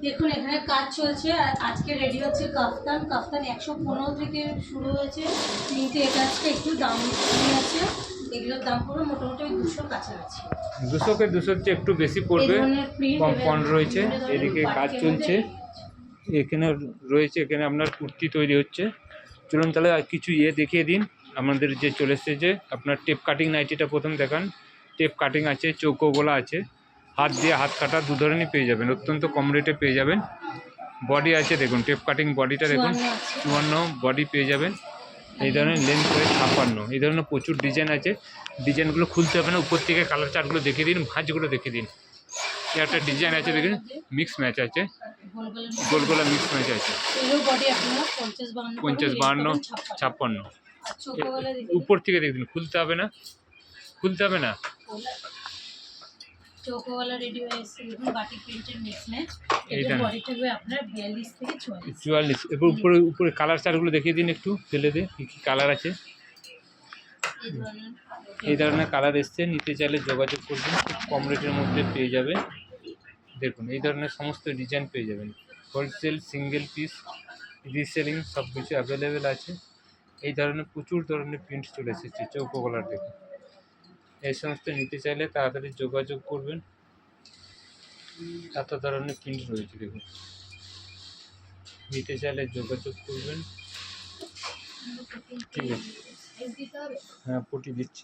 দেখুন এখানে কাজ চলছে আর আজকে রেডি হচ্ছে কাফতান। কাফতান 115 থেকে শুরু হয়েছে, কিন্তু এটা আজকে একটু দাম কমে আছে। এগুলোর দাম পড়বে মোটামুটি 200 কাছাকাছি। 200 200 চেয়ে একটু বেশি পড়বে, কম রয়েছে। এদিকে কাজ চলছে, এখানে রয়েছে, এখানে আপনার কুর্তি তৈরি হচ্ছে। চলুন তাহলে আর কিছু দেখিয়ে দিন আমাদের যে চলে এসেছে। আপনার টেপ কাটিং নাইটিটা প্রথম দেখান। টেপ কাটিং আছে, চৌকো গলা আছে, হাত দিয়ে হাত কাটা দু ধরনের পেয়ে যাবেন, অত্যন্ত কম রেটে পেয়ে যাবেন। বডি আছে দেখুন, টেপ কাটিং বডিটা দেখুন 54 বডি পেয়ে যাবেন। এই ধরনের লেন্থ করে 56। এই ধরনের প্রচুর ডিজাইন আছে, ডিজাইনগুলো খুলতে হবে না। উপর থেকে কালার চার্টগুলো দেখিয়ে দিন, ভাঁজগুলো দেখিয়ে দিন। একটা ডিজাইন আছে দেখুন, মিক্স ম্যাচ আছে, গোল গোলা মিক্স ম্যাচ আছে, 50 52 56। উপর থেকে দেখুন, খুলতে হবে না, খুলতে হবে না। চৌকোওয়ালা রেডি হয়ে এসেছে দেখুন, বাটিক প্রিন্টের মিক্স ম্যাচ। এর বডিটা হবে আপনার 42 থেকে 44। এরপর উপরে উপরে কালার চার্টগুলো দেখিয়ে দিন একটু, ফেলে দে কী কী কালার আছে। এই ধরনের কালার এসছে, নিতে চাইলে যোগাযোগ করবেন, খুব কম রেটের মধ্যে পেয়ে যাবে। দেখুন এই ধরনের সমস্ত ডিজাইন পেয়ে যাবেন, হোলসেল, সিঙ্গেল পিস, রিসেলিং সব কিছু অ্যাভেলেবেল আছে। এই ধরনের প্রচুর ধরনের প্রিন্ট চলে এসেছে চৌকো গলার। দেখুন এই সমস্ত নিতে চাইলে তাড়াতাড়ি যোগাযোগ করবেন, এত ধরনের প্রিন্ট রয়েছে। দেখুন নিতে চাইলে যোগাযোগ করবেন। ঠিক আছে, হ্যাঁ পটি দিচ্ছি।